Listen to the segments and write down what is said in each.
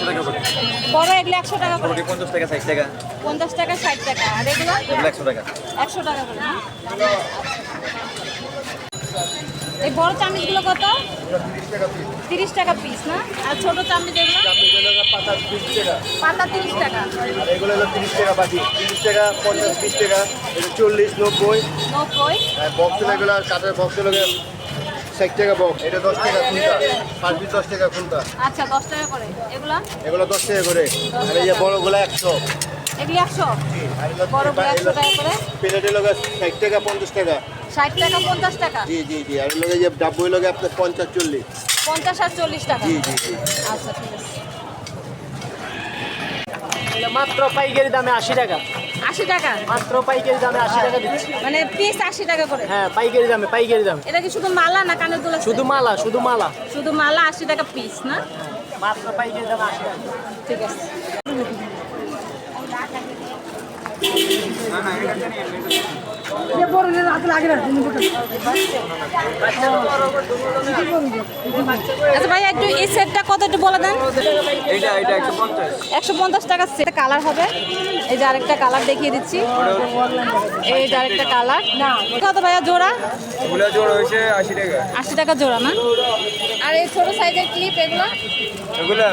টাকা করে। বড় এগুলো 100 টাকা করে। 50 টাকা 60 টাকা। 50 টাকা 60 টাকা। আর এগুলো? এগুলো 100 টাকা। 100 টাকা করে না? এই বড় চামচগুলো কত? 30 টাকা পিস না? আর ছোট চামচ এগুলো? পাতা 30 টাকা। পাতা 30 টাকা। আর এগুলো হলো 30 টাকা বাটি। 30 টাকা, 50, 20 টাকা, এটা 40, 90। 90। আর বক্স এগুলো কাঠের বক্স লাগে 60 টাকা বক্স। এটা 10 টাকা খুন্তা। 5 পিস 10 টাকা খুন্তা। আচ্ছা 10 টাকা করে। এগুলা? এগুলো 10 টাকা করে। আর এই যে বড়গুলো 100। এগুলি 100? আর এগুলো বড়গুলো 100 টাকা করে। প্লেটের লগে 60 টাকা, 50 টাকা। 60 টাকা 50 টাকা? জি জি জি। আর লগে যে ডাব্বুই লগে আপনার 50, 40। 50 আর 40 টাকা? জি জি জি। আচ্ছা ঠিক আছে। এটা মাত্র পাইকারি দামে 80 টাকা। 80 টাকা? মাত্র পাইকারি দামে 80 টাকা দিচ্ছি। মানে পিস 80 টাকা করে? হ্যাঁ পাইকারি দামে, পাইকারি দামে। এটা কি শুধু মালা না কানের দুল আছে? শুধু মালা, শুধু মালা। শুধু মালা 80 টাকা পিস না? মাত্র পাইকারি দামে 80 টাকা। ঠিক আছে। আচ্ছা ভাই একটু এই সেটটা কত একটু বলে দেন। এটা 150। 150 টাকা সেট। কালার হবে। এই যে আরেকটা কালার দেখিয়ে দিচ্ছি। এই যে আরেকটা কালার। না কত ভাইয়া জোড়া? এগুলো জোড় হয়েছে 80 টাকা। 80 টাকা জোড়া না? আর এই ছোট সাইজের ক্লিপ এগুলো? এগুলো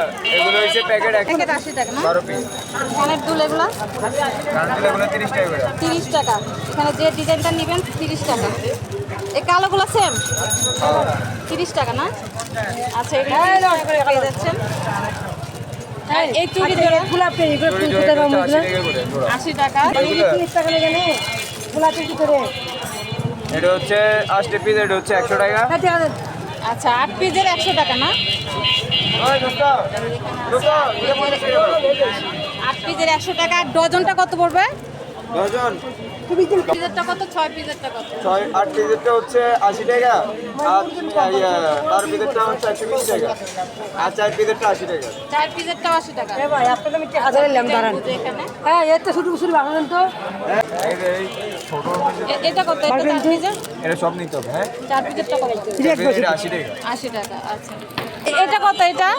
হয়েছে প্যাকেট প্যাকেট 80 টাকা না? 12 পিস। কানের দুল এগুলো? কারণ এগুলো 30 টাকা করে। 30 টাকা। এখানে যে ডিজাইনটা নেবেন 30 টাকা। এই কালোগুলো সেম 30 টাকা না? আচ্ছা এগুলো 30 টাকা করে পেয়ে যাচ্ছেন। আর এই চুড়ি জোড়া? চুড়ি জোড় এটা হচ্ছে 80 টাকা করে জোড়া। 80 টাকা। এটা হচ্ছে 80 পিস, এটা হচ্ছে 100 টাকা। আচ্ছা 8 পিসের 100 টাকা না? 8 পিসের 100 টাকা। আর ডজনটা কত পড়বে? ডজন পিসেরটা কত? 6 পিসেরটা কত? 8 পিসেরটা হচ্ছে 80 টাকা। আর 12 পিসেরটা হচ্ছে 120 টাকা। আর 4 পিসেরটা 80 টাকা। 4 পিসেরটাও 80 টাকা। ভাই আপনাকে আমি হাজার নিলাম দাঁড়ান। বুঝে এখানে। হ্যাঁ এত ছোট ছোট বানালেন তো। এই ছোট এটা কত? এটা 4 পিসের? এটা সব নিতে হবে। হ্যাঁ 4 পিসেরটা কত? এটা 80 টাকা। 80 টাকা। আচ্ছা এটা কত? এটা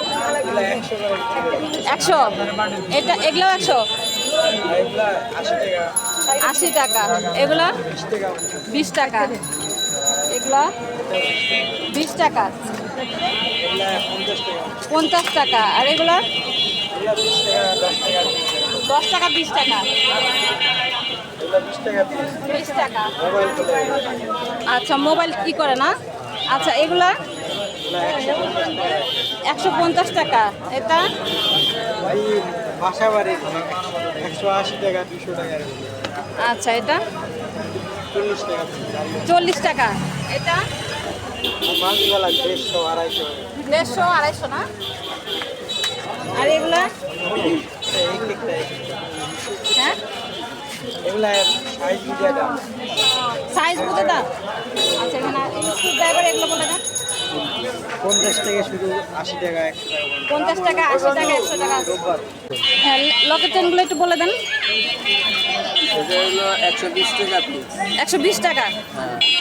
100। এটা এগুলো 100? 80 টাকা। এগুলা 20 টাকা। এগুলা 20 টাকা। 50 টাকা। আর এগুলা 10 টাকা 20 টাকা। 20 টাকা। আচ্ছা মোবাইল কি করে না? আচ্ছা এগুলা 150 টাকা। এটা বাসা বাড়ি 180 টাকা, 200 টাকা। আচ্ছা এটা 40 টাকা। 40 টাকা। এটা মাছগুলা 150, 250। 150 250 না? আর এগুলা? হ্যাঁ এগুলা সাইজ বুঝে দাম। সাইজ বুঝে দাম। আচ্ছা এখানে স্ক্রু ড্রাইভার এগুলো বলে দেন। 50 থেকে শুরু, 80 টাকা, 100 টাকা। 50 টাকা 80 টাকা 100 টাকা আছে। হ্যাঁ লকেট চেনগুলো একটু বলে দেন। এটা হলো 120 টাকা পিস। 120 টাকা।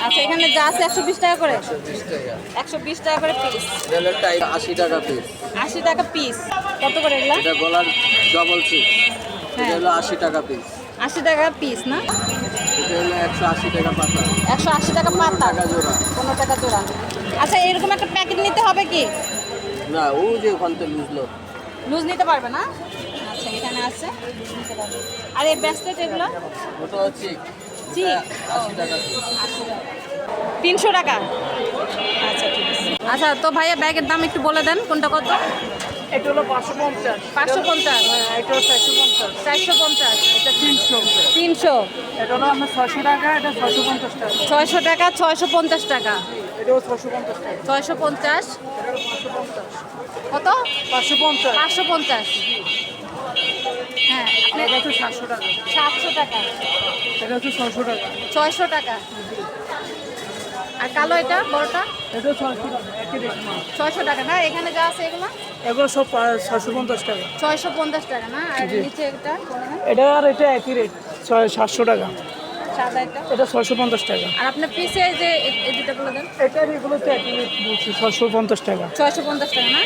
আচ্ছা এখানে যা আছে 120 টাকা করে? 120 টাকা। 120 টাকা করে পিস। এটা হলো টাইপ 80 টাকা পিস। 80 টাকা পিস। কত করে এগুলা? এটা গলার ডবল চিপ। এটা হ্যাঁ হলো 80 টাকা পিস। 80 টাকা পিস না? এটা হলো 180 টাকা পাতা। 180 টাকা পাতা। 15 টাকা জোড়া। 15 টাকা জোড়া। আচ্ছা এরকম একটা প্যাকেট নিতে হবে কি? না ও যে ওখান থেকে লুজলো। লুজ নিতে পারবে না? আচ্ছা এখানে আছে নিতে পারবে। আর এই ব্রেসলেট এগুলো? ওটা হচ্ছে জি 80 টাকা পিস। 300 টাকা। আচ্ছা ঠিক আছে। আচ্ছা তো ভাইয়া ব্যাগের দাম একটু বলে দেন কোনটা কত? এটা হলো 550। 550। এটা হলো 450। 450। এটা 300। 300। এটা হলো আপনার 600 টাকা, এটা 650 টাকা। 600 টাকা 650 টাকা। এটাও 650 টাকা। 650। এটা হলো 550। কত? 550। 550। হ্যাঁ আর এটা হচ্ছে 700 টাকা। 700 টাকা। এটা হচ্ছে 600 টাকা। 600 টাকা। আর কালো এটা বড়টা? এটাও 600 টাকা, একই রেট মাল। 600 টাকা না? এখানে যা আছে এগুলো? এগুলো সব 650 টাকা। 650 টাকা না? আর জি। নিচে এটা এটা আর এটা একই রেট, 700 টাকা। সাদা এটা? এটা 650 টাকা। আর আপনার পিসে যে এই দুটো বলে দেন। এটার এগুলো তো একই রেট বলছি, 650 টাকা। 650 টাকা না?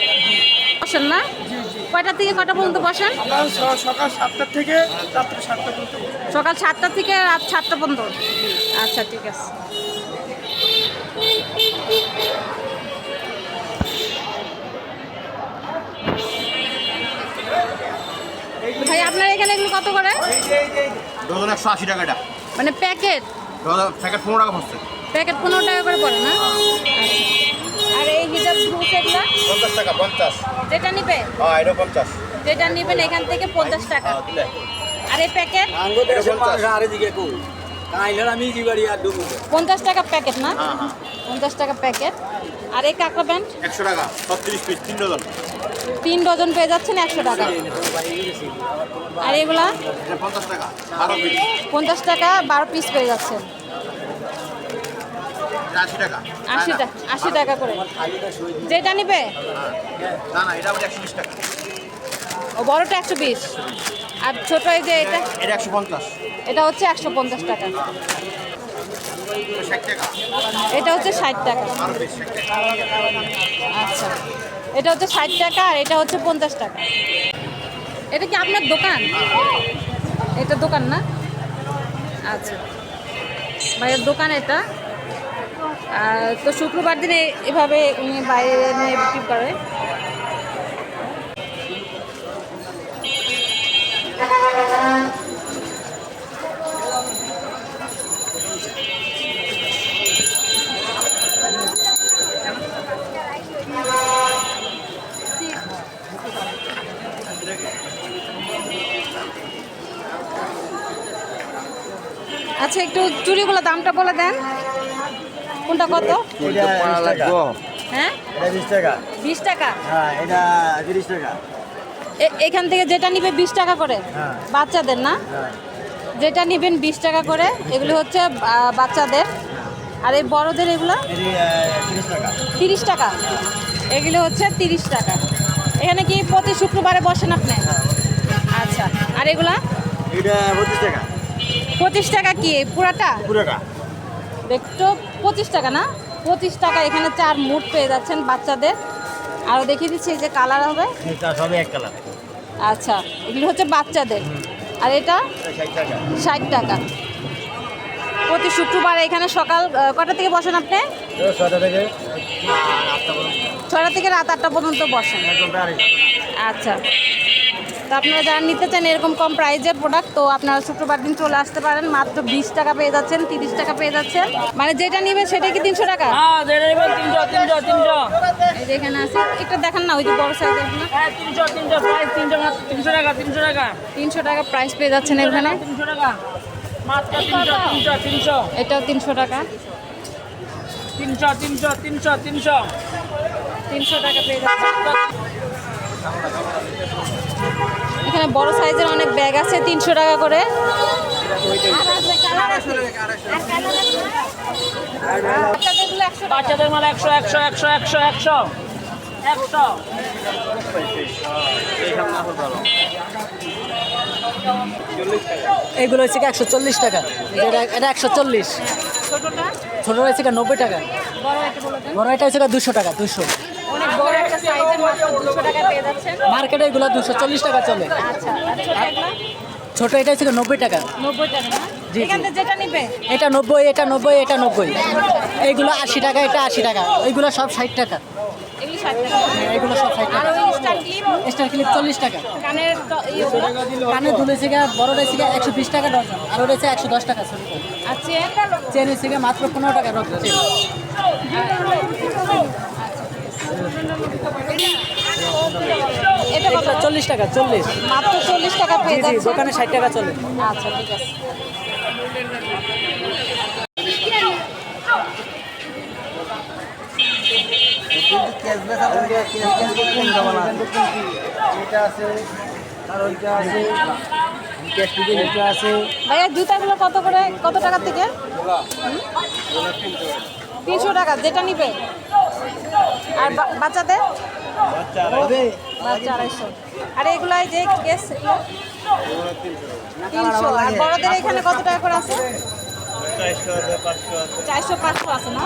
আসেন না? জি জি। কয়টা থেকে কয়টা পর্যন্ত বসেন? আমরা সকাল 7টা থেকে রাত্রে 7টা পর্যন্ত বসি। সকাল 7টা থেকে রাত 7টা পর্যন্ত। আচ্ছা ঠিক আছে। ভাই আপনার এখানে এগুলো কত করে? ডজন 180 টাকাটা, মানে প্যাকেট? ডজন প্যাকেট 15 টাকা পড়ছে। প্যাকেট 15 টাকা করে পড়ে না? আর এই হিজাব ব্লুজ এগুলো 50 টাকা 50। যেটা নিবে, হ্যাঁ এটা 50। যেটা নিবেন এখান থেকে 50 টাকা। আর এই প্যাকেট এটা 50। 50 টাকা প্যাকেট না? হ্যাঁ হ্যাঁ 50 টাকা প্যাকেট। আর এই কাঁকড়া প্যান্ট 100 টাকা 36 পিস 3 ডজন। 3 ডজন পেয়ে যাচ্ছেন 100 টাকা। আর এগুলা এটা 50 টাকা 12 পিস। 50 টাকা 12 পিস পেয়ে যাচ্ছেন। এটা 80 টাকা। 80 টাকা করে। যেটা নিবে না না এটা আবার 120 টাকা। ও বড়টা 120। আর ছোট এই যে এটা, এটা 150। এটা হচ্ছে 150 টাকা। এটা 60 টাকা। এটা হচ্ছে 60 টাকা। 12 পিস 60 টাকা। আচ্ছা, এটা হচ্ছে 60 টাকা আর এটা হচ্ছে 50 টাকা। এটা কি আপনার দোকান? এটা দোকান না? আচ্ছা, ভাইয়ের দোকান এটা। তো শুক্রবার দিনে এভাবে উনি বাইরে নিয়ে বিক্রি করে। আচ্ছা, একটু চুড়িগুলো দামটা বলে দেন, কোনটা কত? এটা 20 টাকা। হ্যাঁ এটা 20 টাকা। 20 টাকা। হ্যাঁ এটা 30 টাকা। এখান থেকে যেটা নিবে 20 টাকা করে। হ্যাঁ। বাচ্চাদের না? হ্যাঁ যেটা নিবেন 20 টাকা করে। এগুলো হচ্ছে বাচ্চাদের। আর এই বড়দের এগুলো এটি 30 টাকা। 30 টাকা। এগুলো হচ্ছে 30 টাকা। এখানে কি প্রতি শুক্রবারে বসেন আপনি? আচ্ছা, আর এগুলা এটা 32 টাকা। 25 টাকা কি পুরাটা? পুরোটা। দেখতো 25 টাকা না? 25 টাকা। এখানে 4 মুঠ পেয়ে যাচ্ছেন বাচ্চাদের। আরও দেখিয়ে দিচ্ছি এই যে কালার হবে। এটা সবই এক কালার। আচ্ছা, এগুলো হচ্ছে বাচ্চাদের। আর এটা 60 টাকা। 60 টাকা। প্রতি শুক্রবার এখানে সকাল কটা থেকে বসেন আপনি? 6টা থেকে 8টা পর্যন্ত। 6টা থেকে রাত 8টা পর্যন্ত বসেন। একদম ডাইরেক্ট। আচ্ছা, তো আপনারা যারা নিতে চান এরকম কম প্রাইজের প্রোডাক্ট, তো আপনারা শুক্রবার দিন চলে আসতে পারেন। মাত্র 20 টাকা পেয়ে যাচ্ছেন, 30 টাকা পেয়ে যাচ্ছেন। মানে যেটা নিবে সেটা কি 300 টাকা? হ্যাঁ যেটা নেবেন 300। এই যে এখানে আছে, একটু দেখান না, ওই যে বড় সাইজের না? হ্যাঁ 300 প্রাইস 300 মাত্র 300 টাকা 300 টাকা 300 টাকা প্রাইস পেয়ে যাচ্ছেন এখানে। 300 টাকা মাত্র 300। এটাও 300 টাকা। 300 300 টাকা পেয়ে যাচ্ছেন। এখানে বড় সাইজের অনেক ব্যাগ আছে 300 টাকা করে। বাচ্চাদেরগুলো 100 টাকা। বাচ্চাদের মাল 100 এইগুলো হচ্ছে 140 টাকা। এটা 140। ছোটটা ছোট হয়েছে 90 টাকা। বড় একটা বলে দেন। বড় এটা হচ্ছে 200 টাকা 200। অনেক বড় একটা সাইজের মাত্র 200 টাকা পেয়ে যাচ্ছেন। মার্কেটে এগুলো 240 টাকা চলে। আচ্ছা, আর ছোটগুলো ছোট এটা হচ্ছে 90 টাকা। 90 টাকা না? জি। এখান থেকে যেটা নিবে এটা 90, এটা 90, এটা 90। এইগুলো 80 টাকা, এটা 80 টাকা। ওইগুলো সব 60 টাকা। এগুলি 60 টাকা। এগুলো সব 60 আর টাকা। ওই স্টার ক্লিপ স্টার ক্লিপ 40 টাকা। কানের ইয়েগুলো কানে দুল হয়েছে বড়টা হচ্ছে 120 টাকা ডজন, আর ওটা হচ্ছে 110 টাকা। আর চেন চেন হচ্ছে মাত্র 15 টাকা ডজন চেন। এটা কত? 40 টাকা 40। মাত্র 40 টাকা পেয়ে জি যাচ্ছে। দোকানে 60 টাকা চলে। আচ্ছা ঠিক আছে। এটা আছে আর ওইটা আছে। এটা আছে। ভাইয়া জুতাগুলো কত করে, কত টাকা থেকে? 300 টাকা যেটা নিবে। আর বাচ্চাদের? বাচ্চা 250। আর এগুলাই যে কেস এগুলো 300। আর বড়দের এখানে কত টাকা করে আছে? 400 500 আছে না?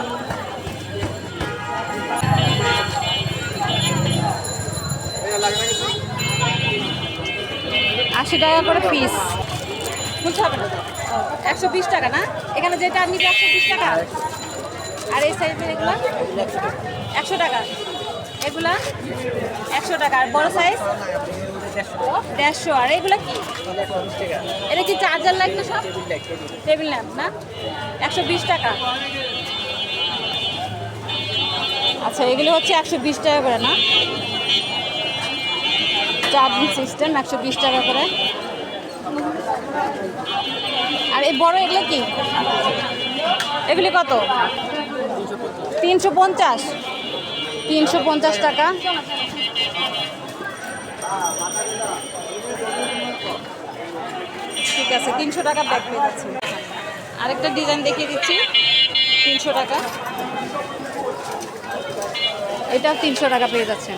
80 টাকা করে পিস। বুঝতে হবে না, 120 টাকা না? এখানে যেটা নিবে 120 টাকা। আর এই সাইজের এগুলো 100 টাকা, এগুলা 100 টাকা। আর বড় সাইজ 150। আর এগুলো কি? এটা কি চার্জার লাইট না সব? টেবিল ল্যাম্প না? 120 টাকা। আচ্ছা, এগুলো হচ্ছে 120 টাকা করে না? চার্জিং সিস্টেম 120 টাকা করে। আর এই বড় এগুলো কি? এগুলি কত? 350। 350 টাকা। ঠিক আছে, 300 টাকা ব্যাগ পেয়ে যাচ্ছে। আরেকটা ডিজাইন দেখিয়ে দিচ্ছি, 300 টাকা। এটাও 300 টাকা পেয়ে যাচ্ছেন।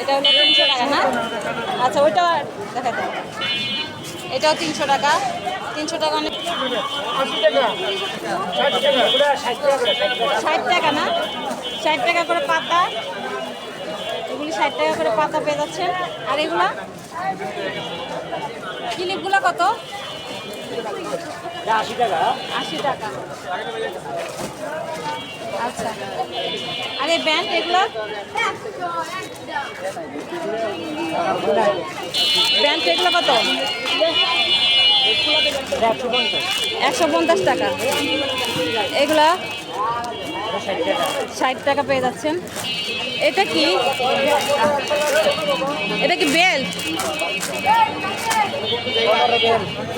এটা হলো 300 টাকা না? আচ্ছা, ওইটা দেখা যায়। এটাও 300 টাকা। 300 টাকা অনেক। 60 টাকা না? 60 টাকা করে পাতা। এগুলি 60 টাকা করে পাতা পেয়ে যাচ্ছেন। আর এগুলা ক্লিপগুলো কত? 80 টাকা। 80 টাকা। আচ্ছা, আর এই ব্যান্ড এগুলো? ব্যান্ড এগুলো কত? 150 টাকা। এগুলা 60 টাকা পেয়ে যাচ্ছেন। এটা কি? এটা কি বেল্ট?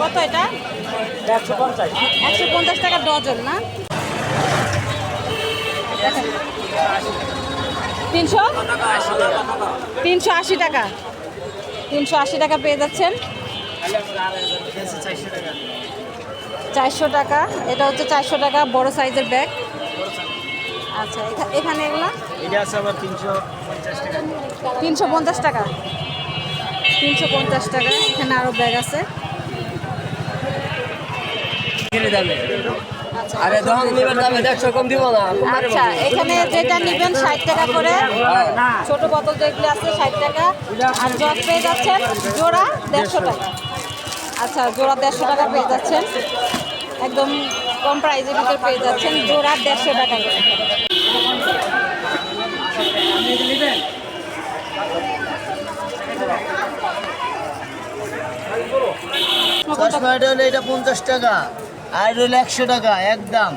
কত এটা? 150 টাকা ডজন না? 380 টাকা। 380 টাকা পেয়ে যাচ্ছেন। 400 টাকা। এটা হচ্ছে 400 টাকা, বড় সাইজের ব্যাগ। আচ্ছা, এখানে এগুলো এটা আছে আবার 350 টাকা। 350 টাকা। 350 টাকা। এখানে আরো ব্যাগ আছে। আরে দোকান নিবেন দামে 150 কম দিব না। আচ্ছা, এখানে যেটা নিবেন 60 টাকা করে। ছোট বোতল যেগুলো আছে 60 টাকা। আর জগ পেয়ে যাচ্ছেন জোড়া 150 টাকা। আচ্ছা, জোড়া 150 টাকা পেয়ে যাচ্ছেন। একদম কম প্রাইসের ভিতরে পেয়ে যাচ্ছেন, জোড়া 150 টাকা করে। চশমাটা হলো এটা 50 টাকা, আর এটা হলো 100 টাকা একদম।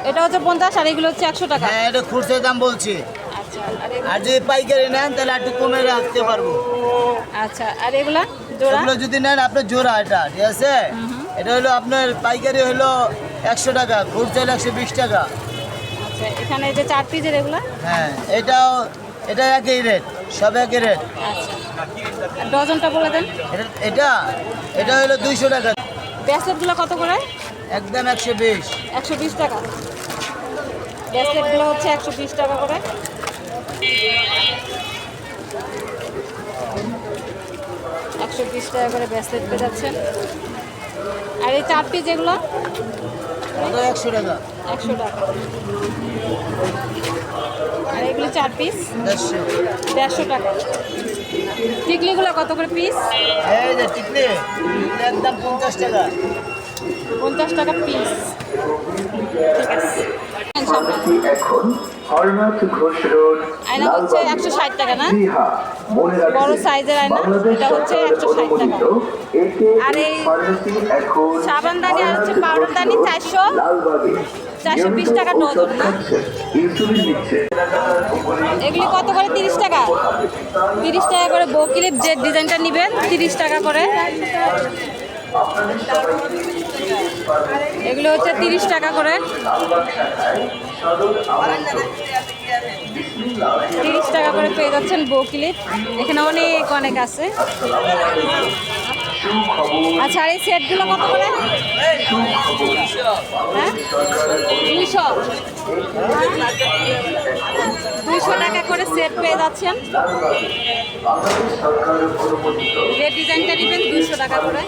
এটা হচ্ছে 50 আর এগুলো হচ্ছে 100 টাকা। হ্যাঁ, এটা খুচরা দাম বলছি। আচ্ছা, আর যদি পাইকারি নেন তাহলে একটু কমে রাখতে পারবো। আচ্ছা, আর এগুলা জোড়া? এগুলো যদি নেন আপনার জোড়া, এটা ঠিক আছে। এটা হলো আপনার পাইকারি হলো 100 টাকা, খুচরা 120 টাকা। আচ্ছা, এখানে যে 4 পিসের এগুলা? হ্যাঁ, এটা একই রেট, সব একই রেট। আচ্ছা, আর ডজনটা বলে দেন। এটা হলো 200 টাকা, ব্রেসলেটগুলো কত করে? একদম 120। 120 টাকা। ব্রেসলেটগুলো হচ্ছে 120 টাকা করে। $120 টাকা করে ব্রেসলেট পেয়ে যাচ্ছেন। আর এই 4 পিস যেগুলো? ওটা 100 টাকা। 100 টাকা। আর এগুলো 4 পিস 150 টাকা। টিকলিগুলো কত করে পিস? এই যে টিকলি একদম 50 টাকা। 50 টাকা পিস। ঠিক আছে। এখন হরনাথ ঘোষ রোড, আয়না হচ্ছে 160 টাকা না? মনে রাখবেন, বড় সাইজের আয়না, বাংলাদেশ এটা হচ্ছে সরকার 160 টাকা। অনুমোদিত একে আর এই ফার্মেসি এখন সাবানদানি আর হচ্ছে হরনাথ পাউডারদানি ঘোষ রোড, 400 লালবাগে 420 টাকা ডজন না? ইনসুলিন নিচ্ছে। এগুলি কত করে? 30 টাকা। 30 টাকা করে বউ ক্লিপ, যে ডিজাইনটা নেবেন 30 টাকা করে। এগুলো হচ্ছে 30 টাকা করে। 30 টাকা করে পেয়ে যাচ্ছেন বউ ক্লিপ। এখানে অনেক আছে। আচ্ছা, আর এই সেটগুলো কত করে? হ্যাঁ, 200 টাকা করে সেট পেয়ে যাচ্ছেন। যে ডিজাইনটা নেবেন 200 টাকা করে।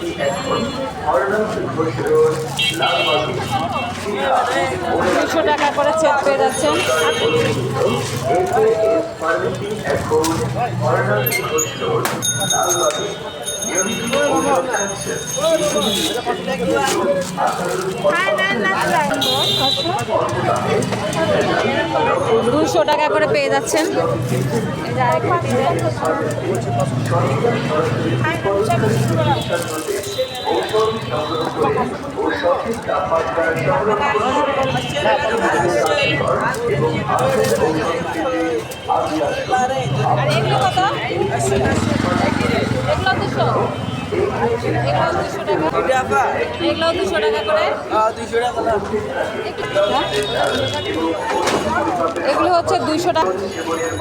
200 টাকা করে সেট পেয়ে যাচ্ছেন। দুশো টাকা করে পেয়ে যাচ্ছেন। এই যে আরেকটা ডিজাইন। আর এগুলো কত? এগুলো 200। এগুলো 200 টাকা করে। এগুলো হচ্ছে 200 টাকা।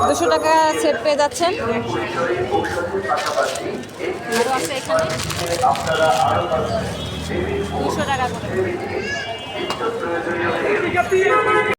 200 টাকা সেট পেয়ে যাচ্ছেন। আরও আছে এখানে 200 টাকা করে।